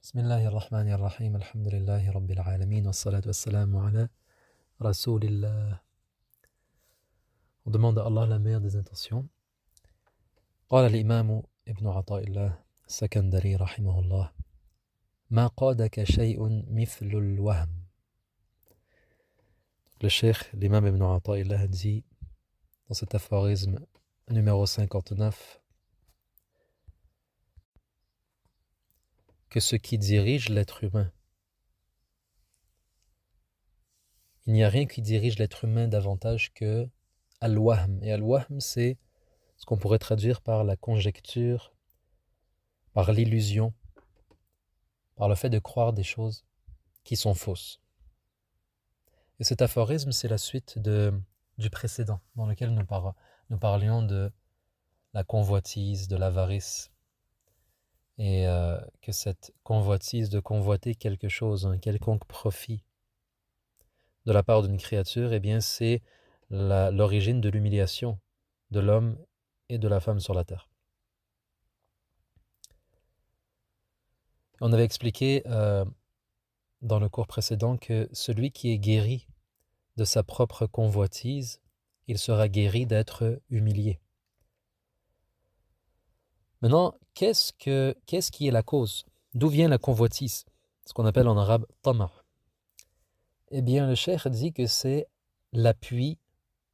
بسم الله الرحمن الرحيم الحمد لله رب العالمين والصلاة والسلام على رسول الله. On demande à Allah la meilleure des intentions. قال الإمام ابن عطاء الله السكندري رحمه الله: ما قادك شيء مثل الوهم. Le cheikh, l'imam ibn Ata Allah dit dans cet aphorisme numéro 59 que ce qui dirige l'être humain, il n'y a rien qui dirige l'être humain davantage que al-wahm. Et al-wahm, c'est ce qu'on pourrait traduire par la conjecture, par l'illusion, par le fait de croire des choses qui sont fausses. Et cet aphorisme, c'est la suite du précédent, dans lequel nous parlions de la convoitise, de l'avarice, et que cette convoitise de convoiter quelque chose, un quelconque profit de la part d'une créature, eh bien c'est l'origine de l'humiliation de l'homme et de la femme sur la terre. On avait expliqué dans le cours précédent que celui qui est guéri de sa propre convoitise, il sera guéri d'être humilié. Maintenant, qu'est-ce qui est la cause? D'où vient la convoitise? Ce qu'on appelle en arabe tama'. Eh bien, le cheikh dit que c'est l'appui,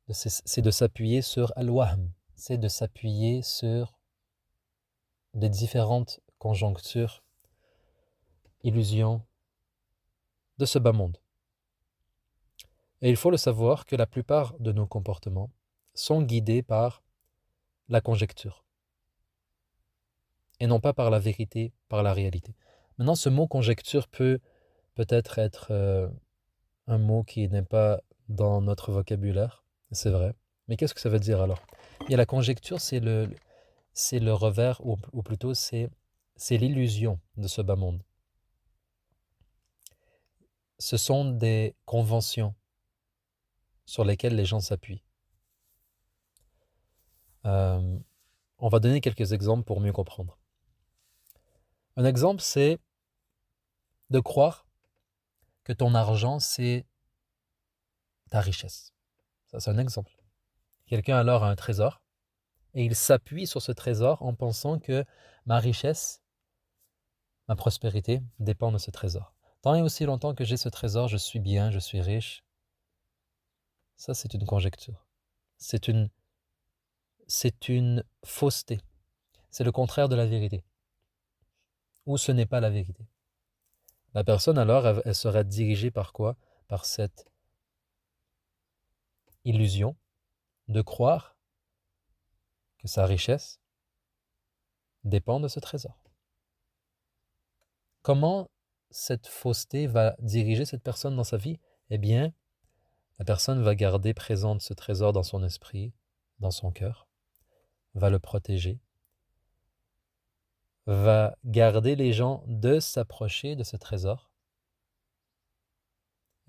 c'est de s'appuyer sur al-wahm, c'est de s'appuyer sur les différentes conjonctures, illusions de ce bas monde. Et il faut le savoir que la plupart de nos comportements sont guidés par la conjecture et non pas par la vérité, par la réalité. Maintenant, ce mot conjecture peut-être être un mot qui n'est pas dans notre vocabulaire, c'est vrai. Mais qu'est-ce que ça veut dire alors? Et la conjecture, c'est le revers, ou plutôt c'est l'illusion de ce bas monde. Ce sont des conventions sur lesquelles les gens s'appuient. On va donner quelques exemples pour mieux comprendre. Un exemple, c'est de croire que ton argent, c'est ta richesse. Ça, c'est un exemple. Quelqu'un alors a un trésor et il s'appuie sur ce trésor en pensant que ma richesse, ma prospérité dépend de ce trésor. Tant et aussi longtemps que j'ai ce trésor, je suis bien, je suis riche. Ça, c'est une conjecture. C'est une fausseté. C'est le contraire de la vérité. Ou ce n'est pas la vérité. La personne alors, elle sera dirigée par quoi? Par cette illusion de croire que sa richesse dépend de ce trésor. Comment cette fausseté va diriger cette personne dans sa vie? Eh bien, la personne va garder présente ce trésor dans son esprit, dans son cœur, va le protéger, va garder les gens de s'approcher de ce trésor.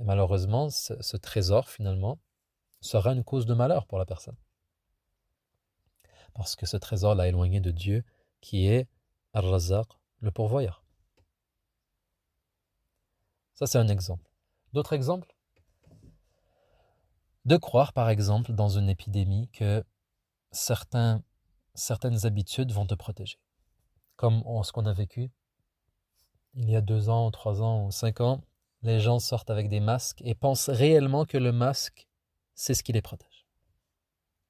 Et malheureusement, ce trésor, finalement, sera une cause de malheur pour la personne. Parce que ce trésor l'a éloigné de Dieu, qui est Ar-Razzaq, le pourvoyeur. Ça, c'est un exemple. D'autres exemples? De croire, par exemple, dans une épidémie que certaines habitudes vont te protéger. Comme ce qu'on a vécu il y a 2 ans, 3 ans ou 5 ans, les gens sortent avec des masques et pensent réellement que le masque, c'est ce qui les protège.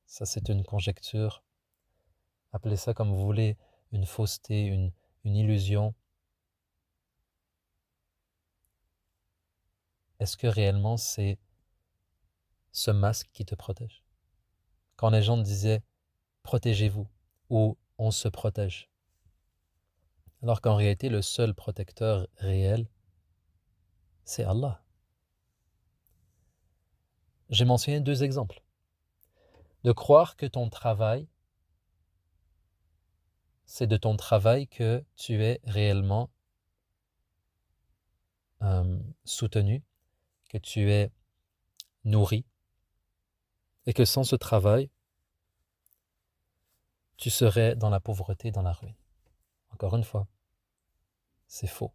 Ça, c'est une conjecture. Appelez ça comme vous voulez, une fausseté, une illusion. Est-ce que réellement c'est ce masque qui te protège? Quand les gens disaient « protégez-vous » ou « on se protège », alors qu'en réalité, le seul protecteur réel, c'est Allah. J'ai mentionné 2 exemples. De croire que ton travail, c'est de ton travail que tu es réellement soutenu, que tu es nourri, et que sans ce travail, tu serais dans la pauvreté, dans la ruine. Encore une fois, c'est faux.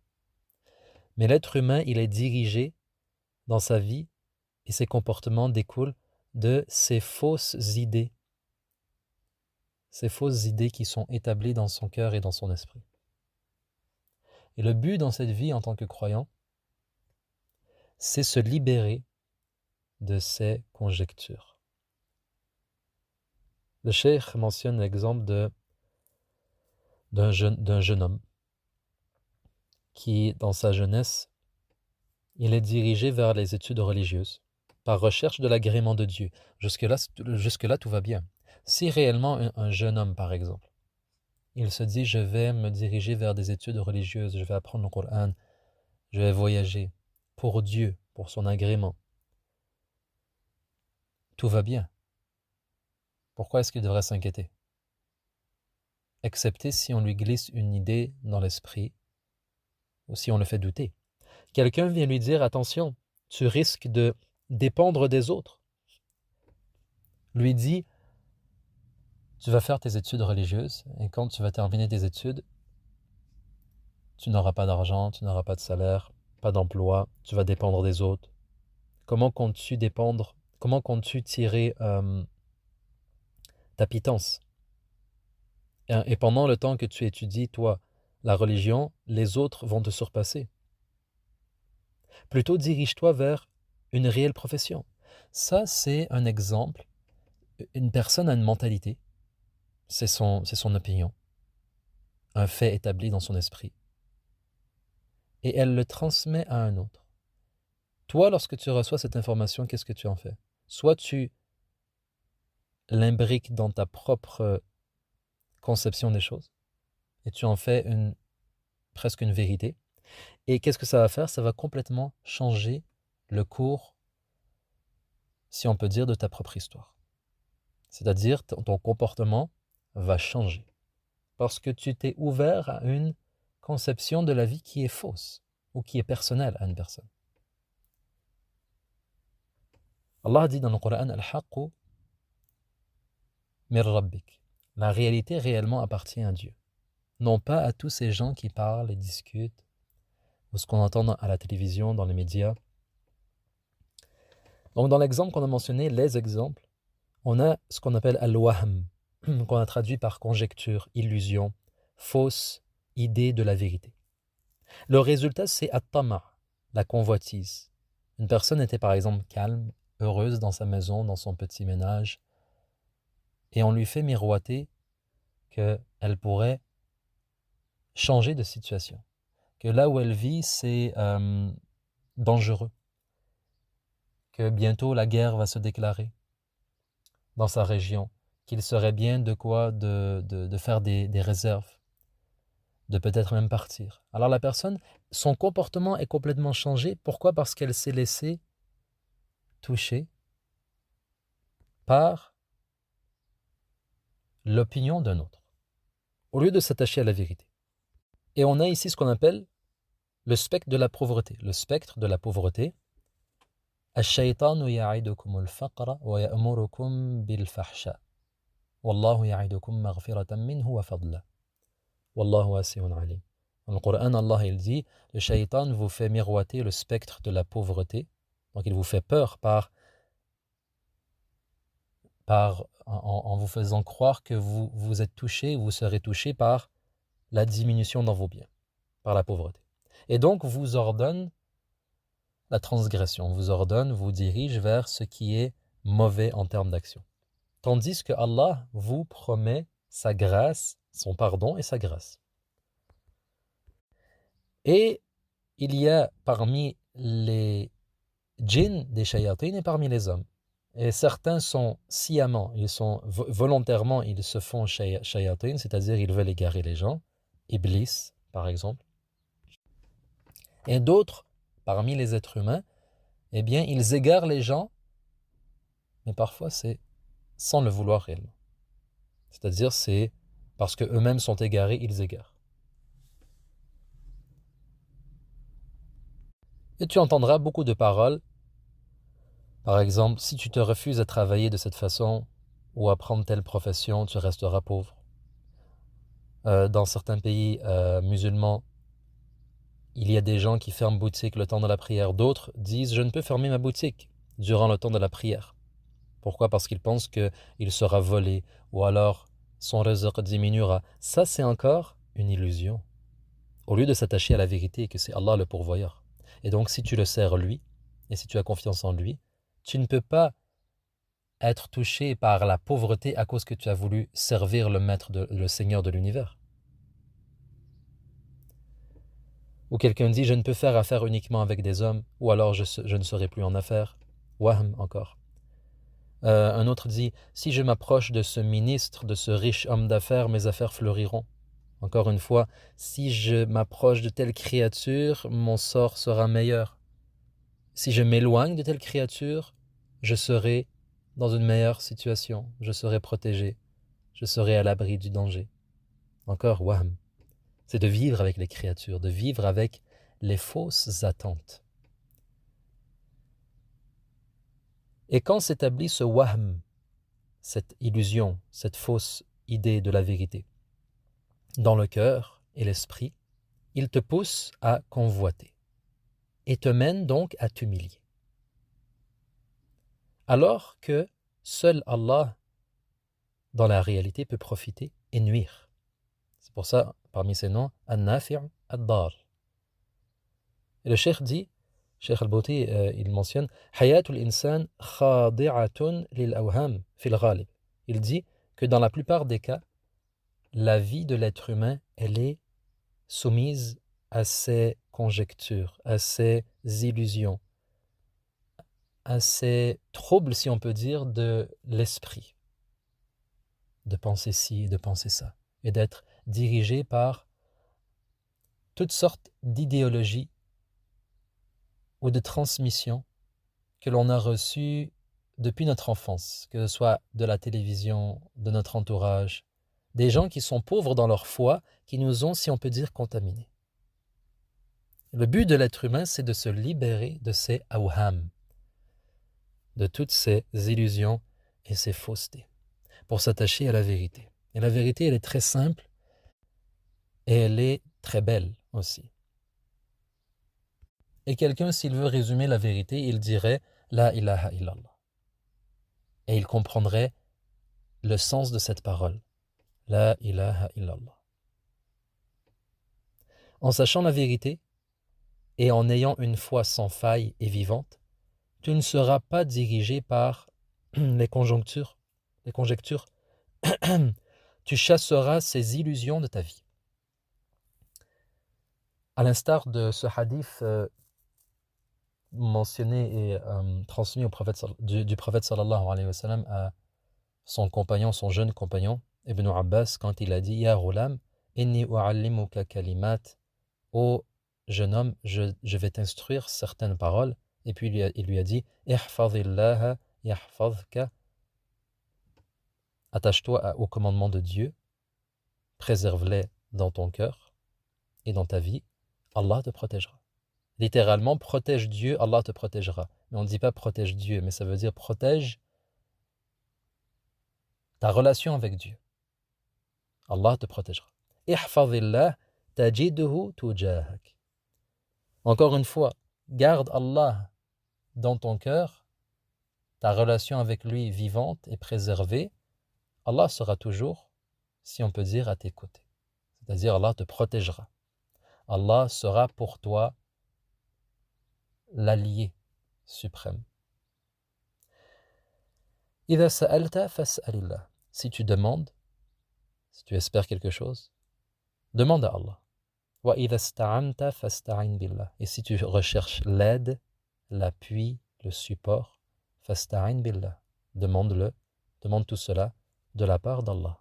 Mais l'être humain, il est dirigé dans sa vie et ses comportements découlent de ces fausses idées qui sont établies dans son cœur et dans son esprit. Et le but dans cette vie en tant que croyant, c'est se libérer de ces conjectures. Le cheikh mentionne l'exemple d'un jeune homme qui, dans sa jeunesse, il est dirigé vers les études religieuses, par recherche de l'agrément de Dieu. Jusque-là, tout va bien. Si réellement un jeune homme, par exemple, il se dit, je vais me diriger vers des études religieuses, je vais apprendre le Coran, je vais voyager pour Dieu, pour son agrément, tout va bien. Pourquoi est-ce qu'il devrait s'inquiéter? Excepté si on lui glisse une idée dans l'esprit, ou si on le fait douter. Quelqu'un vient lui dire, attention, tu risques de dépendre des autres. Lui dit, tu vas faire tes études religieuses, et quand tu vas terminer tes études, tu n'auras pas d'argent, tu n'auras pas de salaire, pas d'emploi, tu vas dépendre des autres. Comment comptes-tu tirer ta pitance? Et pendant le temps que tu étudies, toi, la religion, les autres vont te surpasser. Plutôt dirige-toi vers une réelle profession. Ça, c'est un exemple. Une personne a une mentalité, c'est son opinion, un fait établi dans son esprit. Et elle le transmet à un autre. Toi, lorsque tu reçois cette information, qu'est-ce que tu en fais? Soit tu l'imbriques dans ta propre conception des choses, et tu en fais presque une vérité. Et qu'est-ce que ça va faire? Ça va complètement changer le cours, si on peut dire, de ta propre histoire. C'est-à-dire, ton comportement va changer. Parce que tu t'es ouvert à une conception de la vie qui est fausse, ou qui est personnelle à une personne. Allah dit dans le Coran, Al-Haqqu mir Rabbik. La réalité réellement appartient à Dieu. Non pas à tous ces gens qui parlent et discutent, ou ce qu'on entend à la télévision, dans les médias. Donc dans l'exemple qu'on a mentionné, les exemples, on a ce qu'on appelle al-wahm, qu'on a traduit par conjecture, illusion, fausse idée de la vérité. Le résultat, c'est at-tama', la convoitise. Une personne était par exemple calme, heureuse dans sa maison, dans son petit ménage, et on lui fait miroiter qu'elle pourrait changer de situation, que là où elle vit, c'est dangereux, que bientôt la guerre va se déclarer dans sa région, qu'il serait bien de faire des réserves, de peut-être même partir. Alors la personne, son comportement est complètement changé. Pourquoi? Parce qu'elle s'est laissée toucher par l'opinion d'un autre, au lieu de s'attacher à la vérité. Et on a ici ce qu'on appelle le spectre de la pauvreté. Le spectre de la pauvreté. الشيطان يعدكم الفقر ويأمركم بالفحشاء والله يعدكم مغفرة منه وفضلا والله واسع عليم. Dans le Coran, Allah il dit, le shaitan vous fait miroiter le spectre de la pauvreté, donc il vous fait peur en vous faisant croire que vous êtes touché, vous serez touché par la diminution dans vos biens, par la pauvreté. Et donc vous ordonne la transgression, vous dirige vers ce qui est mauvais en termes d'action. Tandis que Allah vous promet sa grâce, son pardon et sa grâce. Et il y a parmi les djinns des shayatines et parmi les hommes. Et certains sont sciemment, volontairement, ils se font shayatines, c'est-à-dire ils veulent égarer les gens, Iblis par exemple. Et d'autres, parmi les êtres humains, eh bien, ils égarent les gens, mais parfois c'est sans le vouloir réellement. C'est-à-dire c'est parce qu'eux-mêmes sont égarés, ils égarent. Et tu entendras beaucoup de paroles. Par exemple, si tu te refuses à travailler de cette façon ou à prendre telle profession, tu resteras pauvre. Dans certains pays musulmans, il y a des gens qui ferment boutique le temps de la prière. D'autres disent « je ne peux fermer ma boutique durant le temps de la prière ». Pourquoi? Parce qu'ils pensent qu'il sera volé ou alors son rizq diminuera. Ça, c'est encore une illusion. Au lieu de s'attacher à la vérité que c'est Allah le pourvoyeur. Et donc, si tu le sers lui, et si tu as confiance en lui, tu ne peux pas être touché par la pauvreté à cause que tu as voulu servir le Seigneur de l'univers. Ou quelqu'un dit, je ne peux faire affaire uniquement avec des hommes, ou alors je ne serai plus en affaires. Wahm encore. Un autre dit, si je m'approche de ce ministre, de ce riche homme d'affaires, mes affaires fleuriront. Encore une fois, si je m'approche de telle créature, mon sort sera meilleur. Si je m'éloigne de telle créature, je serai dans une meilleure situation, je serai protégé, je serai à l'abri du danger. Encore, wahm. C'est de vivre avec les créatures, de vivre avec les fausses attentes. Et quand s'établit ce wahm, cette illusion, cette fausse idée de la vérité, dans le cœur et l'esprit, il te pousse à convoiter et te mène donc à t'humilier. Alors que seul Allah, dans la réalité, peut profiter et nuire. C'est pour ça, parmi ses noms, An-Nafi' Ad-Dar. Et le cheikh dit, Cheikh Al-Bouti, il mentionne Hayatul insan khadi'atun lil awham fil ghalib. Il dit que dans la plupart des cas, la vie de l'être humain, elle est soumise à ces conjectures, à ces illusions, à ces troubles, si on peut dire, de l'esprit, de penser ci, de penser ça, et d'être dirigé par toutes sortes d'idéologies ou de transmissions que l'on a reçues depuis notre enfance, que ce soit de la télévision, de notre entourage, des gens qui sont pauvres dans leur foi, qui nous ont, si on peut dire, contaminés. Le but de l'être humain, c'est de se libérer de ces awham, de toutes ces illusions et ces faussetés, pour s'attacher à la vérité. Et la vérité, elle est très simple et elle est très belle aussi. Et quelqu'un, s'il veut résumer la vérité, il dirait « La ilaha illallah ». Et il comprendrait le sens de cette parole. « La ilaha illallah ». En sachant la vérité et en ayant une foi sans faille et vivante, tu ne seras pas dirigé par les conjectures. Tu chasseras ces illusions de ta vie. À l'instar de ce hadith mentionné et transmis au prophète, du prophète sallallahu alayhi wa sallam à son compagnon, son jeune compagnon, Ibn Abbas, quand il a dit « Ya ghulam, inni u'allimuka kalimat » ô jeune homme, je vais t'instruire certaines paroles. Et puis il lui a dit « Ihfadhillaha yahfadhka » attache-toi au commandement de Dieu, préserve-les dans ton cœur et dans ta vie, Allah te protégera. Littéralement, protège Dieu, Allah te protégera. Mais on ne dit pas protège Dieu, mais ça veut dire protège ta relation avec Dieu. Allah te protégera. Ihfadhillah tajidhu tujahak. Encore une fois, garde Allah dans ton cœur, ta relation avec lui vivante et préservée, Allah sera toujours, si on peut dire, à tes côtés. C'est-à-dire Allah te protégera. Allah sera pour toi l'allié suprême. إِذَا سَأَلْتَ فَاسْأَلِ اللَّهِ. Si tu demandes, si tu espères quelque chose, demande à Allah. وَإِذَا اسْتَعَنْتَ فَاسْتَعِنْ بِاللَّهِ. Et si tu recherches l'aide, l'appui, le support, فَاسْتَعِنْ بِاللَّهِ. Demande-le, demande tout cela de la part d'Allah.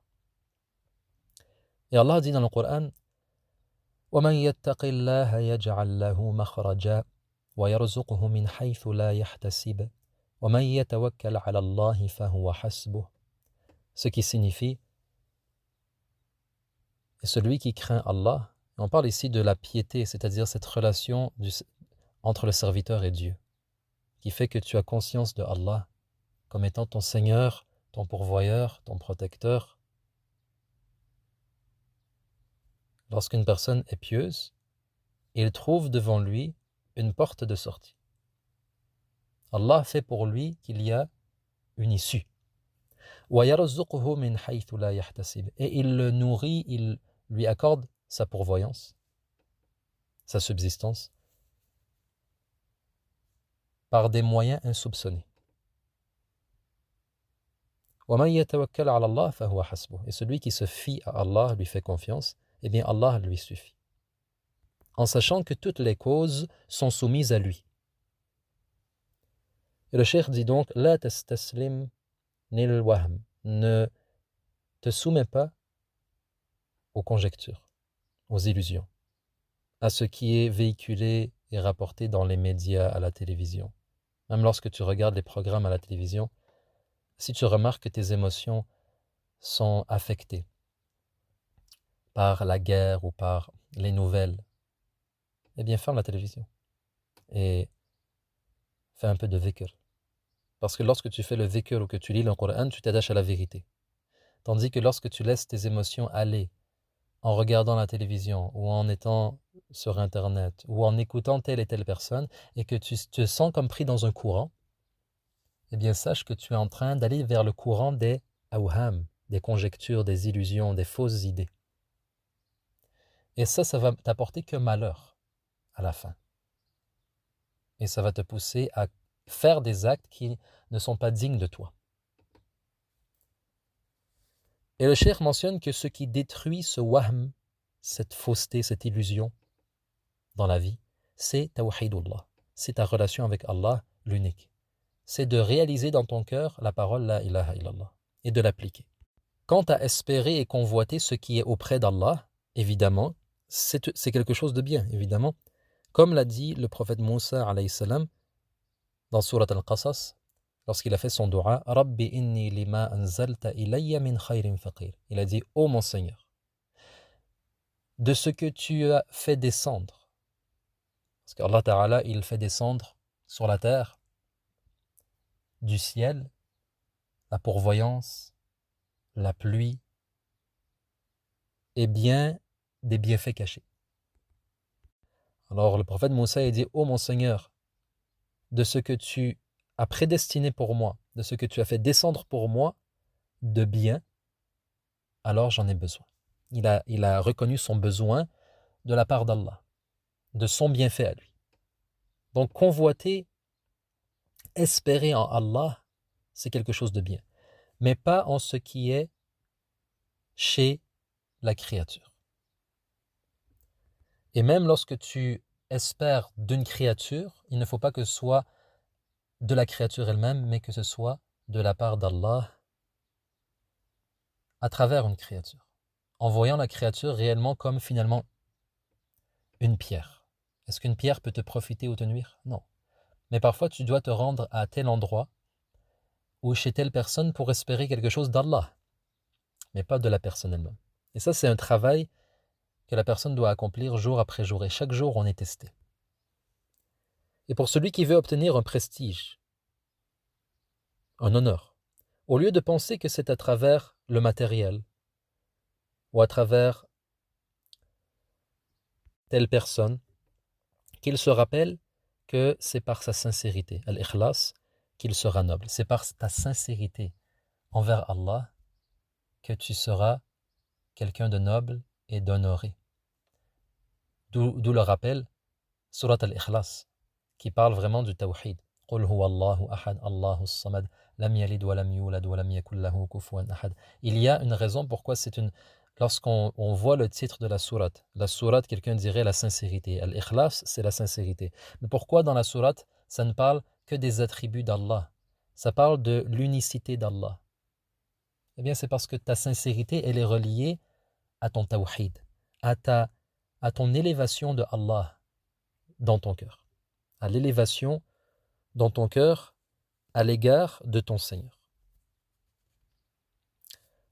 Et Allah dit dans le Coran وَمَنْ يَتَّقِ اللَّهَ يَجْعَلْ لَهُ مَخْرَجًا وَيَرْزُقْهُ مِنْ حَيْثُ لَا يَحْتَسِبُ وَمَنْ يَتَوَكَّلْ عَلَى اللَّهِ فَهُوَ حَسْبُهُ. Ce qui signifie celui qui craint Allah. On parle ici de la piété, c'est-à-dire cette relation entre le serviteur et Dieu, qui fait que tu as conscience de Allah comme étant ton Seigneur, ton pourvoyeur, ton protecteur. Lorsqu'une personne est pieuse il trouve devant lui une porte de sortie. Allah fait pour lui qu'il y a une issue. وَيَرْزُقْهُ مِنْ حَيْثُ لَا يَحْتَسِبُ. Et il le nourrit, il lui accorde sa pourvoyance, sa subsistance, par des moyens insoupçonnés. وَمَنْ يَتَوَكَّلْ عَلَى اللَّهِ فَهُوَ حَسْبُهُ. Et celui qui se fie à Allah, lui fait confiance, eh bien Allah lui suffit. En sachant que toutes les causes sont soumises à lui. Et le cheikh dit donc, لا تستسلم للوهم. Ne te soumets pas aux conjectures, aux illusions, à ce qui est véhiculé et rapporté dans les médias, à la télévision. Même lorsque tu regardes les programmes à la télévision, si tu remarques que tes émotions sont affectées par la guerre ou par les nouvelles, eh bien ferme la télévision et fais un peu de dhikr. Parce que lorsque tu fais le dhikr ou que tu lis le Coran, tu t'attaches à la vérité. Tandis que lorsque tu laisses tes émotions aller en regardant la télévision ou en étant sur Internet ou en écoutant telle et telle personne et que tu te sens comme pris dans un courant, eh bien sache que tu es en train d'aller vers le courant des awham, des conjectures, des illusions, des fausses idées. Et ça va t'apporter que malheur à la fin. Et ça va te pousser à faire des actes qui ne sont pas dignes de toi. Et le cheikh mentionne que ce qui détruit ce wahm, cette fausseté, cette illusion dans la vie, c'est tawhidullah, c'est ta relation avec Allah, l'unique. C'est de réaliser dans ton cœur la parole la ilaha illallah et de l'appliquer. Quant à espérer et convoiter ce qui est auprès d'Allah, évidemment, c'est quelque chose de bien, évidemment. Comme l'a dit le prophète Moussa alayhi salam dans Surat Al-Qasas, lorsqu'il a fait son dua, Rabbi inni lima anzalta ilayya min khayrin faqir. Il a dit, ô mon Seigneur, de ce que tu as fait descendre, parce qu'Allah Ta'ala, il fait descendre sur la terre, du ciel, la pourvoyance, la pluie, et bien des bienfaits cachés. Alors le prophète Moussa a dit, ô mon Seigneur, de ce que tu as prédestiné pour moi, de ce que tu as fait descendre pour moi, de bien, alors j'en ai besoin. Il a reconnu son besoin de la part d'Allah, de son bienfait à lui. Donc convoiter, espérer en Allah, c'est quelque chose de bien, mais pas en ce qui est chez la créature. Et même lorsque tu espères d'une créature, il ne faut pas que ce soit de la créature elle-même, mais que ce soit de la part d'Allah à travers une créature, en voyant la créature réellement comme finalement une pierre. Est-ce qu'une pierre peut te profiter ou te nuire? Non. Mais parfois tu dois te rendre à tel endroit ou chez telle personne pour espérer quelque chose d'Allah, mais pas de la personne elle-même. Et ça, c'est un travail que la personne doit accomplir jour après jour, et chaque jour on est testé. Et pour celui qui veut obtenir un prestige, un honneur, au lieu de penser que c'est à travers le matériel ou à travers telle personne, qu'il se rappelle que c'est par sa sincérité, al-ikhlas, qu'il sera noble. C'est par ta sincérité envers Allah que tu seras quelqu'un de noble et d'honoré. D'où le rappel, surat al-ikhlas, qui parle vraiment du tawhid. قُلْ هُوَ اللَّهُ أَحَدٌ اللَّهُ الصَّمَدُ لَمْ يَلِدْ وَلَمْ يُولَدْ وَلَمْ يَكُنْ لَهُ كُفُوًا أَحَدٌ. Il y a une raison pourquoi lorsqu'on voit le titre de la sourate, quelqu'un dirait la sincérité. Al-ikhlas, c'est la sincérité. Mais pourquoi dans la sourate, ça ne parle que des attributs d'Allah? Ça parle de l'unicité d'Allah. Eh bien, c'est parce que ta sincérité, elle est reliée à ton tawhid, à ton élévation de Allah dans ton cœur, à l'élévation dans ton cœur à l'égard de ton Seigneur.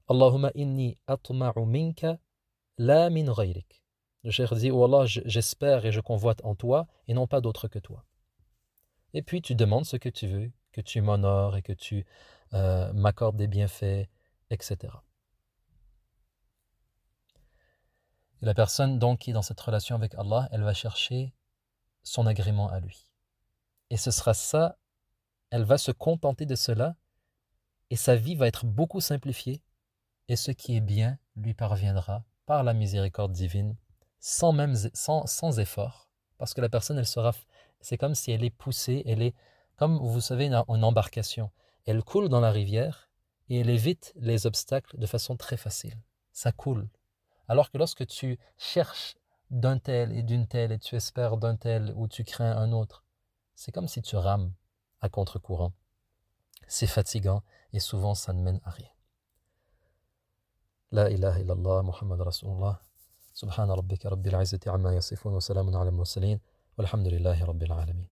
Allahumma inni atma'u minka la min ghayrik. Le cheikh dit, oh Allah, j'espère et je convoite en toi et non pas d'autre que toi. Et puis tu demandes ce que tu veux, que tu m'honores et que tu m'accordes des bienfaits, etc. Et la personne donc qui est dans cette relation avec Allah, elle va chercher son agrément à lui. Et ce sera ça, elle va se contenter de cela, et sa vie va être beaucoup simplifiée, et ce qui est bien lui parviendra par la miséricorde divine, sans effort, parce que la personne, c'est comme si elle est poussée, elle est, comme vous savez, une embarcation. Elle coule dans la rivière, et elle évite les obstacles de façon très facile. Ça coule. Alors que lorsque tu cherches d'un tel et d'une telle, et tu espères d'un tel ou tu crains un autre, c'est comme si tu rames à contre-courant. C'est fatigant et souvent ça ne mène à rien. La ilaha illallah, Muhammad Rasulullah, subhana rabbika rabbil izzati amma yasifun wa salamun ala al-mursalin, walhamdulillahi rabbil alamin.